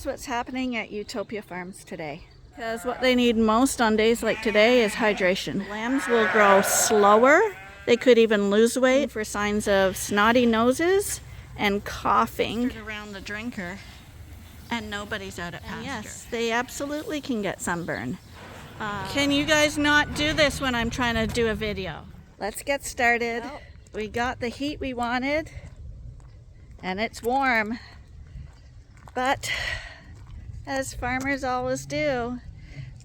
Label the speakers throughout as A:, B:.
A: here's what's happening at Utopia Farms today. Because what they need most on days like today is hydration. Lambs will grow slower. They could even lose weight for signs of snotty noses and coughing around the drinker. And nobody's out at pasture. And yes, they absolutely can get sunburn. Can you guys not do this when I'm trying to do a video? Let's get started. Well, we got the heat we wanted, and it's warm. But as farmers always do,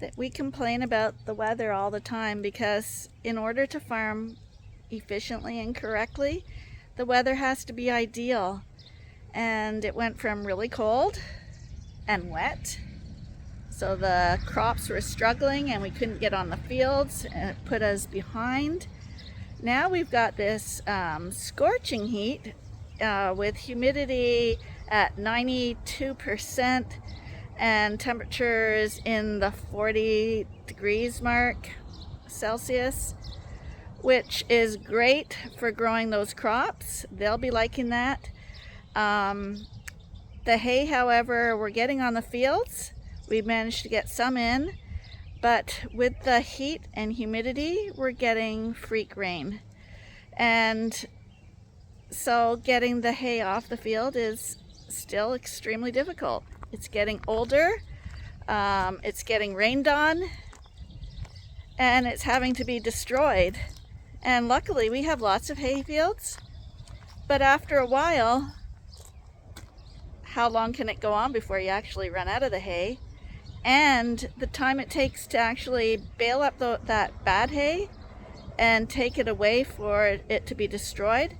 A: that we complain about the weather all the time, because in order to farm efficiently and correctly, the weather has to be ideal. And it went from really cold and wet, so the crops were struggling and we couldn't get on the fields, and it put us behind. Now we've got this scorching heat with humidity at 92% and temperatures in the 40 degrees mark Celsius, which is great for growing those crops. They'll be liking that. The hay, however, we're getting on the fields. We've managed to get some in, but with the heat and humidity, we're getting freak rain. And so getting the hay off the field is still extremely difficult. It's getting older, it's getting rained on, and it's having to be destroyed. And luckily we have lots of hay fields, but after a while, how long can it go on before you actually run out of the hay? And the time it takes to actually bale up that bad hay and take it away for it to be destroyed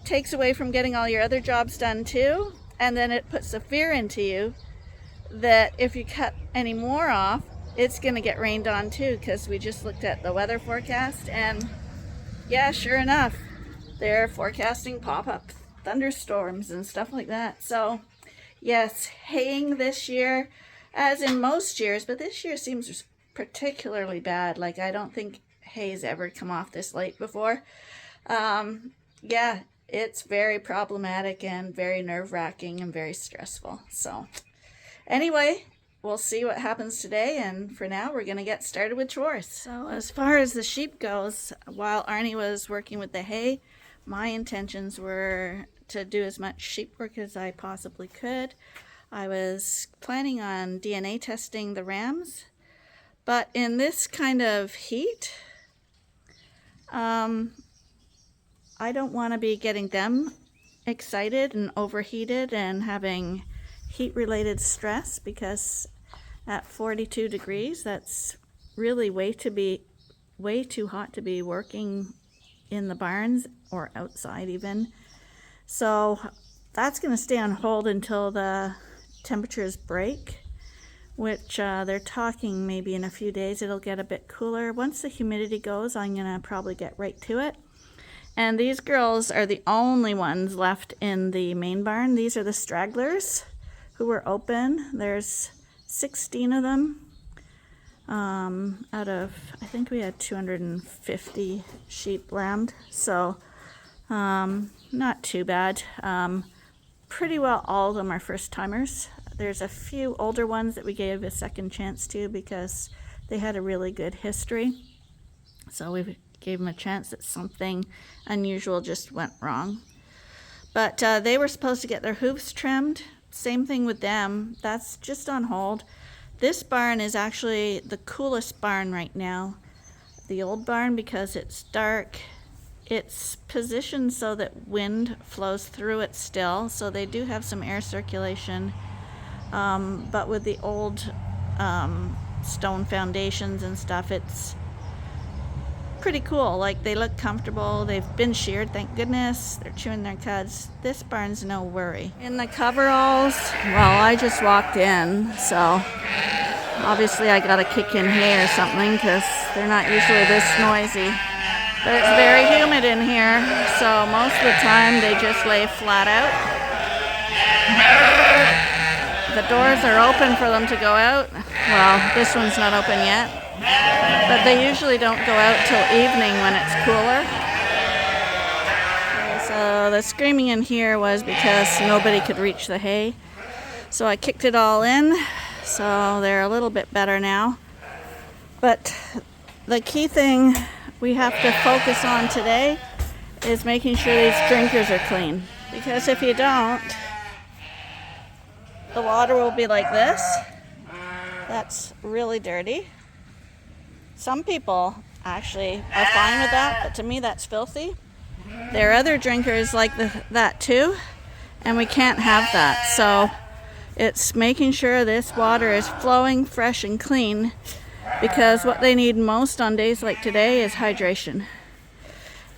A: takes away from getting all your other jobs done too. And then it puts the fear into you that if you cut any more off, it's going to get rained on too, because we just looked at the weather forecast, and yeah, sure enough, they're forecasting pop-up thunderstorms and stuff like that. So yes, haying this year, as in most years, but this year seems particularly bad. Like, I don't think hay's ever come off this late before. Yeah, it's very problematic and very nerve-wracking and very stressful. So anyway, we'll see what happens today, and for now we're going to get started with chores. So as far as the sheep goes, while Arnie was working with the hay, my intentions were to do as much sheep work as I possibly could. I was planning on DNA testing the rams, but in this kind of heat, I don't want to be getting them excited and overheated and having heat-related stress, because at 42 degrees, that's really way too hot to be working in the barns or outside even. So that's going to stay on hold until the temperatures break, which they're talking maybe in a few days it'll get a bit cooler. Once the humidity goes, I'm going to probably get right to it. And these girls are the only ones left in the main barn. These are the stragglers who were open. There's 16 of them out of, I think we had 250 sheep lambed, so not too bad. Pretty well all of them are first timers. There's a few older ones that we gave a second chance to because they had a really good history. So we gave them a chance that something unusual just went wrong. But they were supposed to get their hoofs trimmed. Same thing with them. That's just on hold. This barn is actually the coolest barn right now. The old barn, because it's dark, it's positioned so that wind flows through it still, so they do have some air circulation. But with the old stone foundations and stuff, it's pretty cool. Like, they look comfortable. They've been sheared, thank goodness. They're chewing their cuds. This barn's no worry. In the coveralls, well, I just walked in, so obviously I gotta kick in hay or something because they're not usually this noisy. But it's very humid in here, so most of the time they just lay flat out. The doors are open for them to go out. Well, this one's not open yet, but they usually don't go out till evening when it's cooler. Okay, so the screaming in here was because nobody could reach the hay. So I kicked it all in, so they're a little bit better now. But the key thing we have to focus on today is making sure these drinkers are clean. Because if you don't, the water will be like this. That's really dirty. Some people actually are fine with that, but to me that's filthy. There are other drinkers like that too, and we can't have that. So it's making sure this water is flowing fresh and clean, because what they need most on days like today is hydration.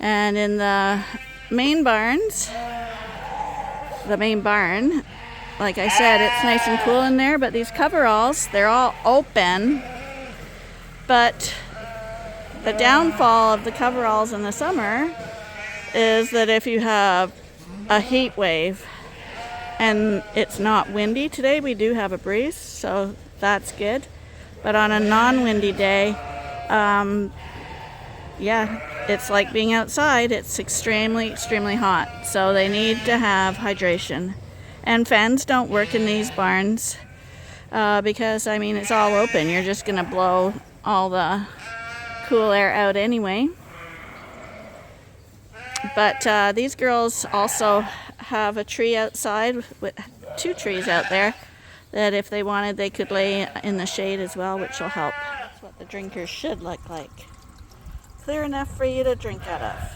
A: And in the main barn, like I said, it's nice and cool in there, but these coveralls, they're all open. But the downfall of the coveralls in the summer is that if you have a heat wave and it's not windy today, we do have a breeze, so that's good. But on a non-windy day, it's like being outside. It's extremely, extremely hot. So they need to have hydration. And fans don't work in these barns because, I mean, it's all open. You're just going to blow all the cool air out anyway. But these girls also have a tree outside with 2 trees out there that if they wanted they could lay in the shade as well, which will help. That's what the drinkers should look like. Clear enough for you to drink out of.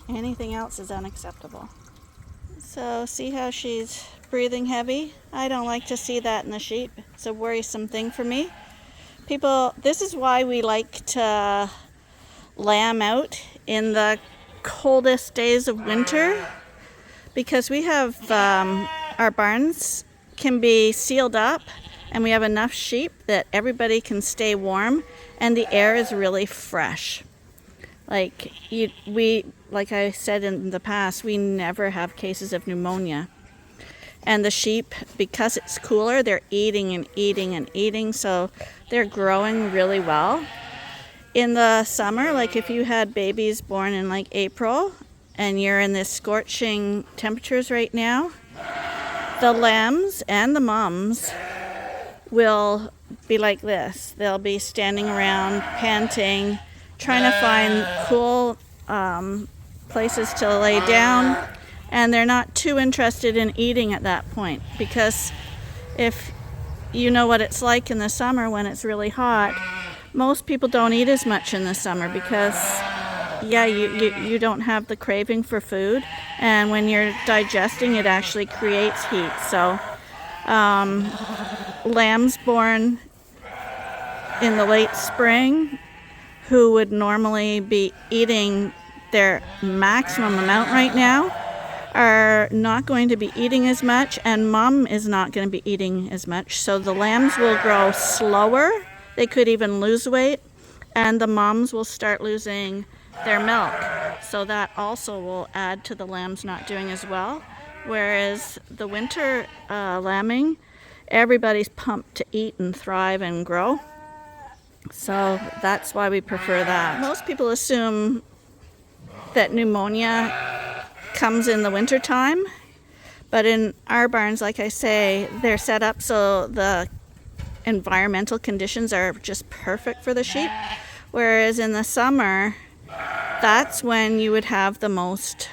A: Anything else is unacceptable. So see how she's breathing heavy? I don't like to see that in the sheep. It's a worrisome thing for me. This is why we like to lamb out in the coldest days of winter, because we have our barns can be sealed up and we have enough sheep that everybody can stay warm and the air is really fresh. Like I said in the past, we never have cases of pneumonia. And the sheep, because it's cooler, they're eating and eating and eating, so they're growing really well. In the summer, like if you had babies born in like April and you're in this scorching temperatures right now, the lambs and the mums will be like this. They'll be standing around, panting, trying to find cool places to lay down, and they're not too interested in eating at that point, because if you know what it's like in the summer when it's really hot, most people don't eat as much in the summer because you don't have the craving for food, and when you're digesting it actually creates heat. So lambs born in the late spring who would normally be eating their maximum amount right now are not going to be eating as much, and mom is not going to be eating as much. So the lambs will grow slower. They could even lose weight, and the moms will start losing their milk. So that also will add to the lambs not doing as well. Whereas the winter lambing, everybody's pumped to eat and thrive and grow. So that's why we prefer that. Most people assume that pneumonia comes in the winter time, but in our barns, like I say, they're set up so the environmental conditions are just perfect for the sheep. Whereas in the summer, that's when you would have the most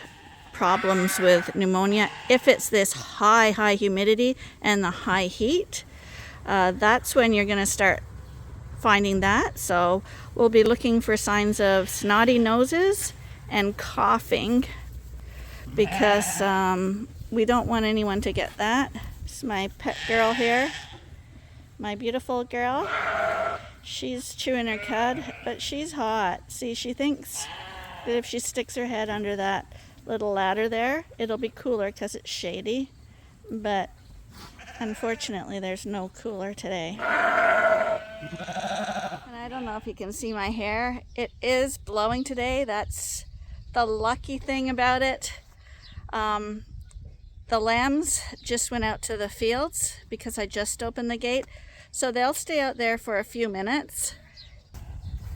A: problems with pneumonia. If it's this high humidity and the high heat, that's when you're going to start finding that. So we'll be looking for signs of snotty noses and coughing, because we don't want anyone to get that. This is my pet girl here, my beautiful girl. She's chewing her cud, but she's hot. See, she thinks that if she sticks her head under that little ladder there, it'll be cooler because it's shady. But unfortunately, there's no cooler today. And I don't know if you can see my hair. It is blowing today. That's the lucky thing about it. The lambs just went out to the fields because I just opened the gate. So they'll stay out there for a few minutes.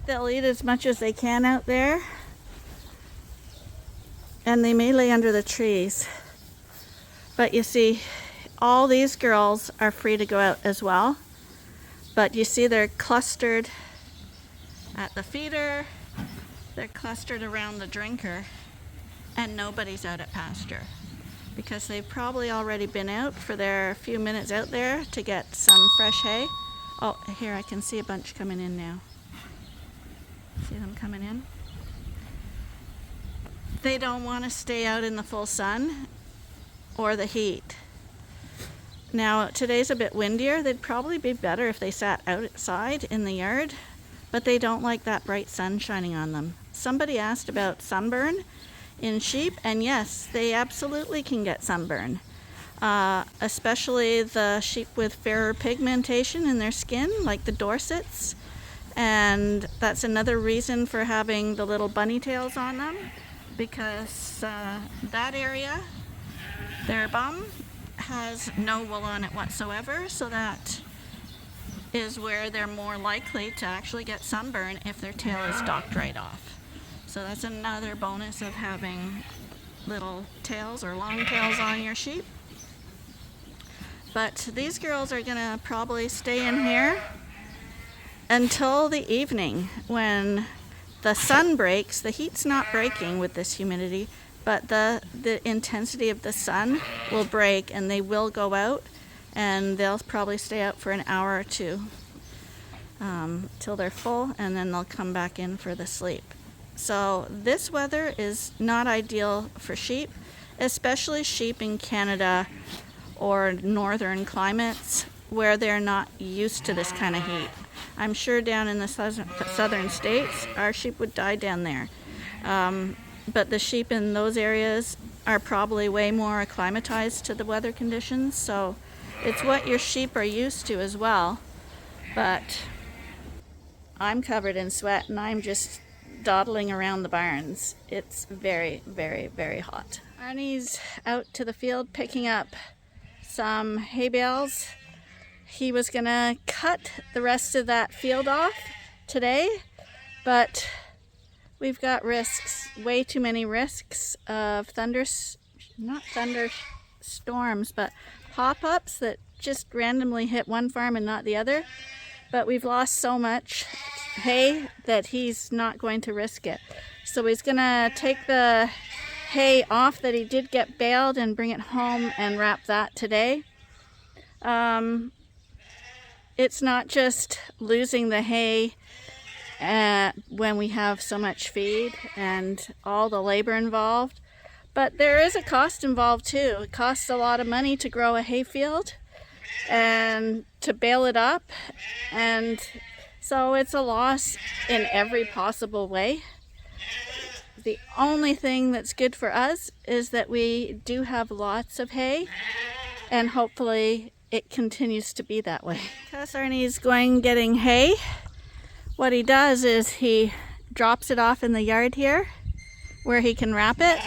A: They'll eat as much as they can out there. And they may lay under the trees. But you see, all these girls are free to go out as well. But you see they're clustered at the feeder, they're clustered around the drinker, and nobody's out at pasture because they've probably already been out for their few minutes out there to get some fresh hay. Oh, here I can see a bunch coming in now. See them coming in? They don't want to stay out in the full sun or the heat. Now, today's a bit windier. They'd probably be better if they sat outside in the yard, but they don't like that bright sun shining on them. Somebody asked about sunburn in sheep, and yes, they absolutely can get sunburn. Especially the sheep with fairer pigmentation in their skin, like the Dorsets. And that's another reason for having the little bunny tails on them, because that area, their bum, has no wool on it whatsoever, so that is where they're more likely to actually get sunburn if their tail is docked right off. So that's another bonus of having little tails or long tails on your sheep. But these girls are gonna probably stay in here until the evening when the sun breaks. The heat's not breaking with this humidity, but the intensity of the sun will break and they will go out, and they'll probably stay out for an hour or two till they're full, and then they'll come back in for the sleep. So this weather is not ideal for sheep, especially sheep in Canada or northern climates where they're not used to this kind of heat. I'm sure down in the southern states, our sheep would die down there. But the sheep in those areas are probably way more acclimatized to the weather conditions, so it's what your sheep are used to as well. But I'm covered in sweat and I'm just dawdling around the barns. It's very, very, very hot. Arnie's out to the field picking up some hay bales. He was gonna cut the rest of that field off today, but we've got risks, way too many risks of not thunderstorms, but pop-ups that just randomly hit one farm and not the other. But we've lost so much hay that he's not going to risk it. So he's gonna take the hay off that he did get baled and bring it home and wrap that today. It's not just losing the hay when we have so much feed and all the labor involved, but there is a cost involved too. It costs a lot of money to grow a hay field and to bale it up, and so it's a loss in every possible way. The only thing that's good for us is that we do have lots of hay, and hopefully it continues to be that way. Because Arnie's going getting hay, what he does is he drops it off in the yard here where he can wrap it,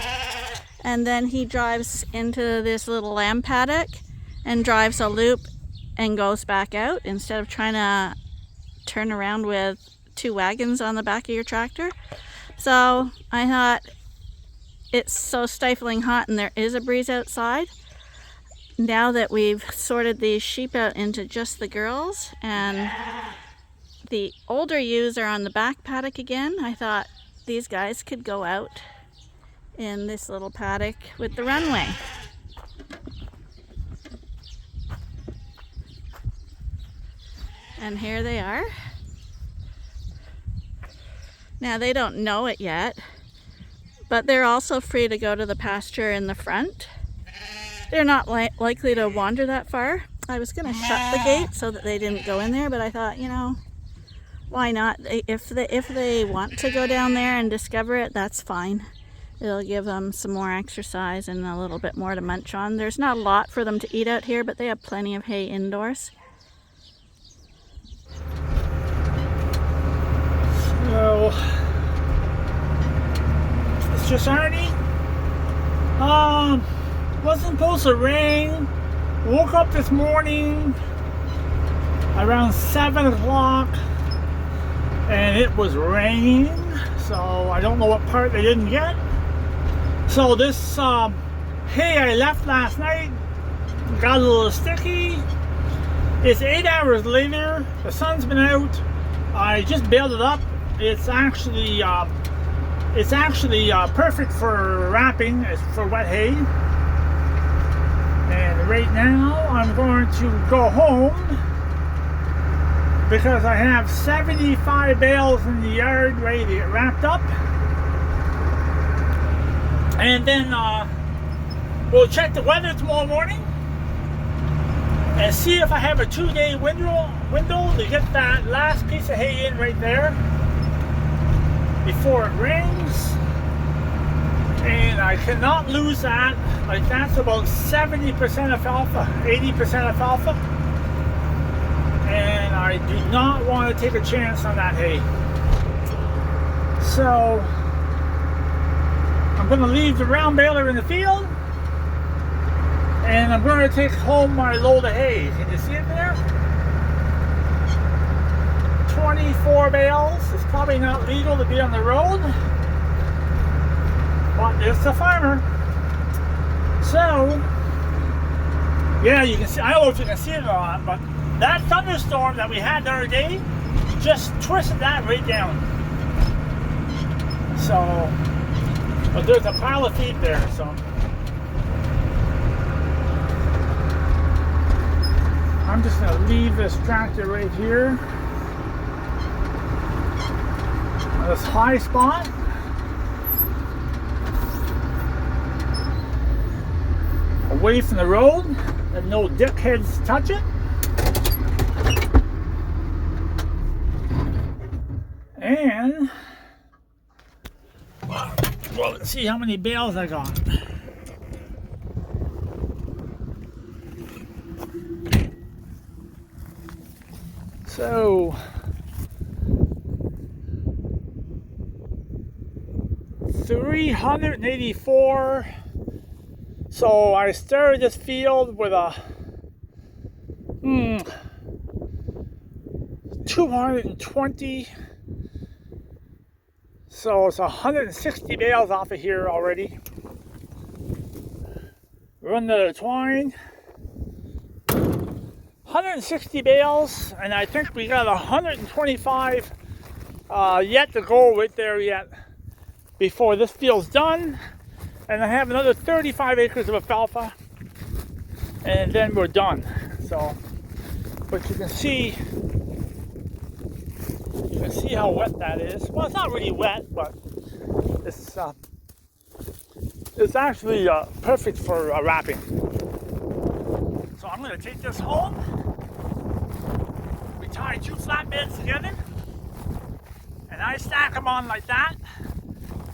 A: and then he drives into this little lamb paddock and drives a loop and goes back out instead of trying to turn around with 2 wagons on the back of your tractor. So I thought, it's so stifling hot and there is a breeze outside. Now that we've sorted these sheep out into just the girls and the older ewes are on the back paddock again, I thought these guys could go out in this little paddock with the runway. And here they are. Now they don't know it yet, but they're also free to go to the pasture in the front. They're not likely to wander that far. I was going to shut the gate so that they didn't go in there, but I thought, you know, why not? If they want to go down there and discover it, that's fine. It'll give them some more exercise and a little bit more to munch on. There's not a lot for them to eat out here, but they have plenty of hay indoors.
B: So, it's just Arnie. Wasn't supposed to rain. Woke up this morning around 7 o'clock and it was raining, so I don't know what part they didn't get. So this hay I left last night got a little sticky. It's 8 hours later. The sun's been out. I just baled it up. It's actually perfect for wrapping, for wet hay. And right now I'm going to go home because I have 75 bales in the yard ready to get wrapped up. And then we'll check the weather tomorrow morning and see if I have a 2-day window to get that last piece of hay in right there before it rains. And I cannot lose that. Like, that's about 70% alfalfa, 80% alfalfa. And I do not want to take a chance on that hay. So I'm going to leave the round baler in the field, and I'm going to take home my load of hay. Can you see it there? 24 bales. It's probably not legal to be on the road, but it's a farmer. So yeah, you can see, I don't know if you can see it or not, but that thunderstorm that we had the other day just twisted that right down. So, but there's a pile of feed there, so I'm just going to leave this tractor right here on this high spot. Away from the road, and no dickheads touch it. And well, let's see how many bales I got. So 384. So I started this field with a 220. So it's 160 bales off of here already. Run the twine. 160 bales, and I think we got 125 yet to go right there yet before this field's done. And I have another 35 acres of alfalfa, and then we're done. So, but you can see how wet that is. Well, it's not really wet, but it's actually perfect for wrapping. So I'm going to take this home. We tie 2 flatbeds together, and I stack them on like that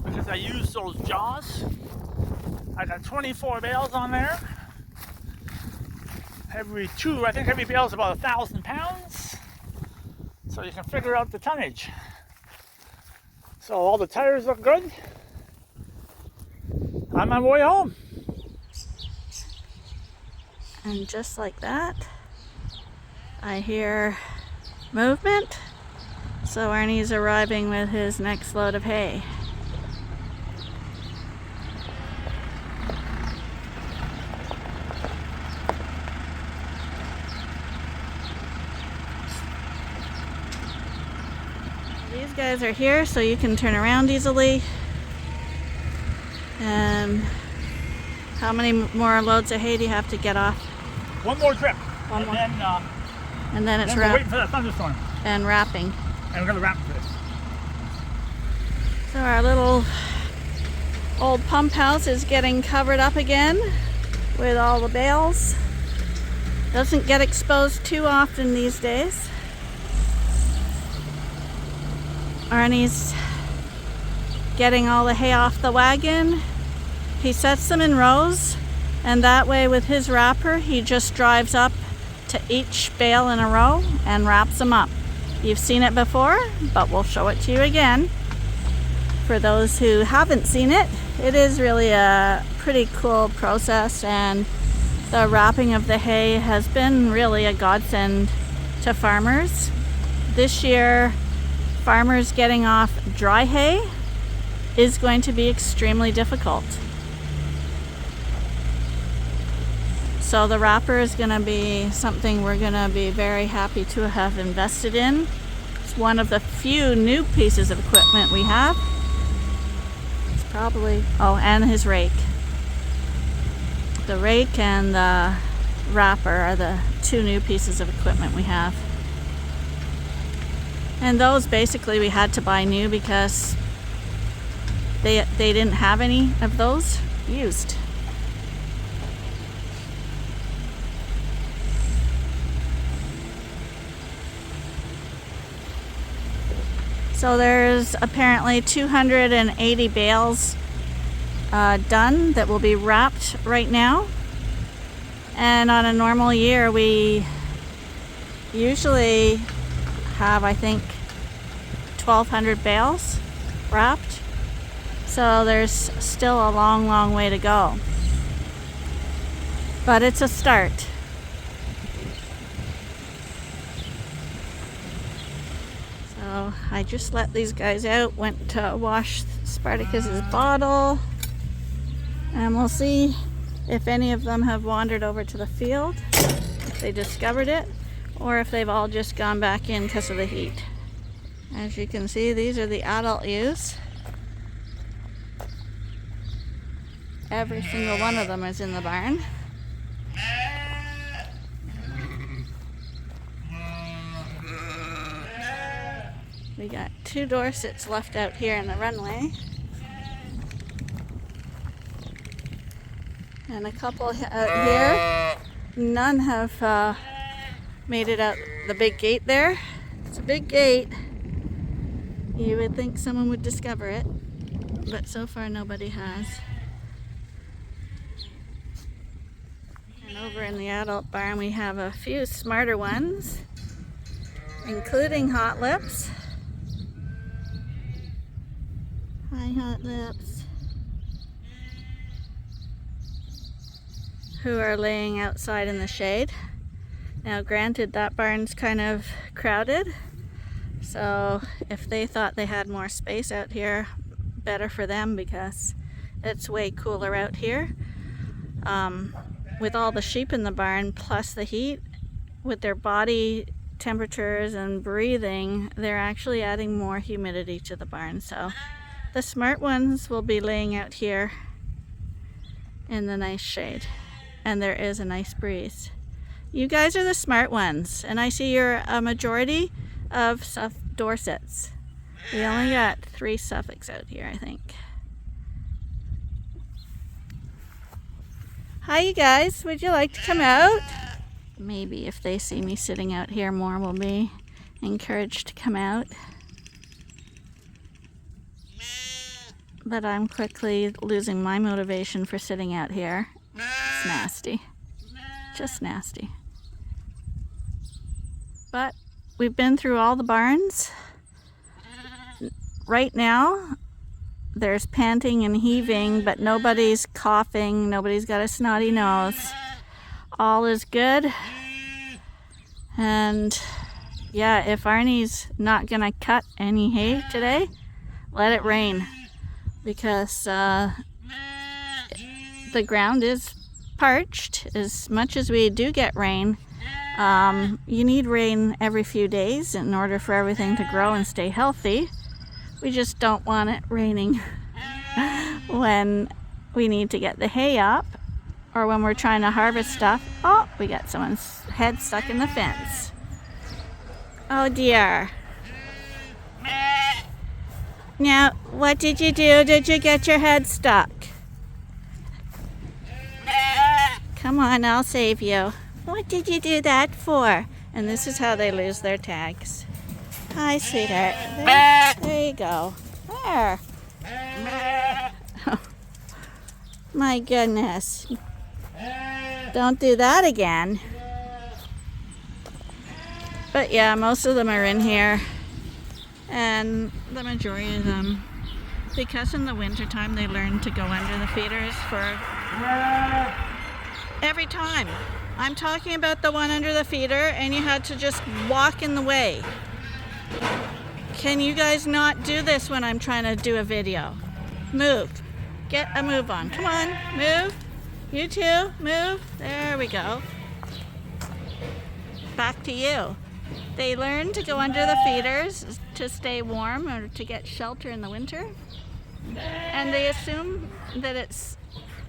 B: because I use those jaws. I got 24 bales on there. I think every bale is about 1,000 pounds. So you can figure out the tonnage. So all the tires look good. I'm on my way home.
A: And just like that, I hear movement. So Arnie's arriving with his next load of hay. These guys are here so you can turn around easily. And how many more loads of hay do you have to get off?
B: One more trip.
A: One more.
B: And then
A: it's
B: we're waiting for that thunderstorm.
A: And wrapping.
B: And we're going to wrap for this.
A: So our little old pump house is getting covered up again with all the bales. Doesn't get exposed too often these days. Arnie's getting all the hay off the wagon. He sets them in rows, and that way with his wrapper he just drives up to each bale in a row and wraps them up. You've seen it before, but we'll show it to you again. For those who haven't seen it, it is really a pretty cool process, and the wrapping of the hay has been really a godsend to farmers. This year, farmers getting off dry hay is going to be extremely difficult. So the wrapper is going to be something we're going to be very happy to have invested in. It's one of the few new pieces of equipment we have. It's probably, oh, and his rake. The rake and the wrapper are the two new pieces of equipment we have. And those basically we had to buy new because they didn't have any of those used. So there's apparently 280 bales done that will be wrapped right now. And on a normal year, we usually have, I think, 1,200 bales wrapped. So there's still a long, long way to go. But it's a start. So I just let these guys out, went to wash Spartacus's bottle, and we'll see if any of them have wandered over to the field, if they discovered it, or if they've all just gone back in because of the heat. As you can see, these are the adult ewes. Every single one of them is in the barn. We got 2 Dorsets left out here in the runway. And a couple out here. None have made it out the big gate there. It's a big gate. You would think someone would discover it, but so far nobody has. And over in the adult barn we have a few smarter ones, including Hot Lips. Hi, Hot Lips. Who are laying outside in the shade. Now granted, that barn's kind of crowded, so if they thought they had more space out here, better for them because it's way cooler out here. With all the sheep in the barn plus the heat, with their body temperatures and breathing, they're actually adding more humidity to the barn. So the smart ones will be laying out here in the nice shade. And there is a nice breeze. You guys are the smart ones, and I see you're a majority of Dorsets. We only got 3 Suffolks out here, I think. Hi, you guys. Would you like to come out? Maybe if they see me sitting out here more, will be encouraged to come out. But I'm quickly losing my motivation for sitting out here. It's nasty. Just nasty. But we've been through all the barns. Right now, there's panting and heaving, but nobody's coughing. Nobody's got a snotty nose. All is good. And yeah, if Arnie's not gonna cut any hay today, let it rain. Because the ground is parched. As much as we do get rain, you need rain every few days in order for everything to grow and stay healthy. We just don't want it raining when we need to get the hay up or when we're trying to harvest stuff. Oh, we got someone's head stuck in the fence. Oh dear. Now, what did you do? Did you get your head stuck? Come on, I'll save you. What did you do that for? And this is how they lose their tags. Hi, sweetheart. There you go. There. Oh, my goodness. Don't do that again. But yeah, most of them are in here. And the majority of them, because in the wintertime they learn to go under the feeders for every time. I'm talking about the one under the feeder and you had to just walk in the way. Can you guys not do this when I'm trying to do a video? Move. Get a move on. Come on, move. You two, move. There we go. Back to you. They learn to go under the feeders to stay warm or to get shelter in the winter. And they assume that it's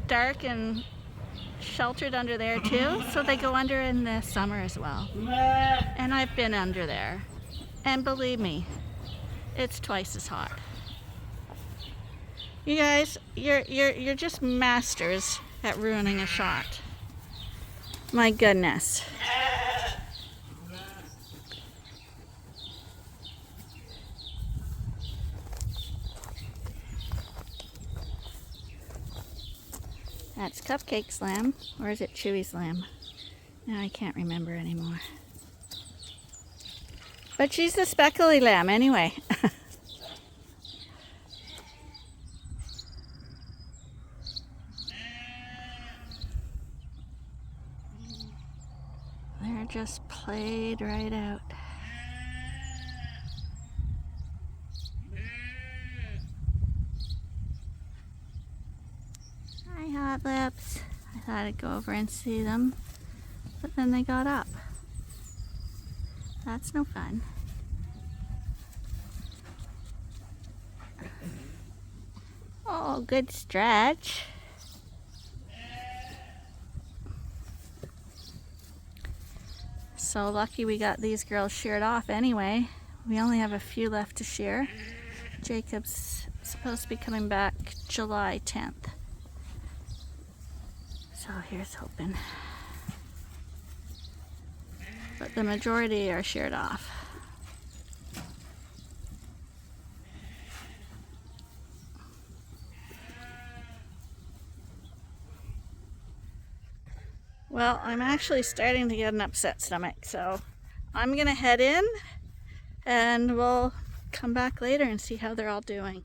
A: dark and sheltered under there too, so they go under in the summer as well. And I've been under there. And believe me, it's twice as hot. You guys, you're just masters at ruining a shot. My goodness. That's Cupcake's lamb, or is it Chewy's lamb? Now I can't remember anymore. But she's the speckly lamb anyway. They're just played right out. Hi, Hot Lips. I thought I'd go over and see them, but then they got up. That's no fun. Oh, good stretch. So lucky we got these girls sheared off anyway. We only have a few left to shear. Jacob's supposed to be coming back July 10th. So here's hoping. But the majority are sheared off. Well, I'm actually starting to get an upset stomach, so I'm gonna head in and we'll come back later and see how they're all doing.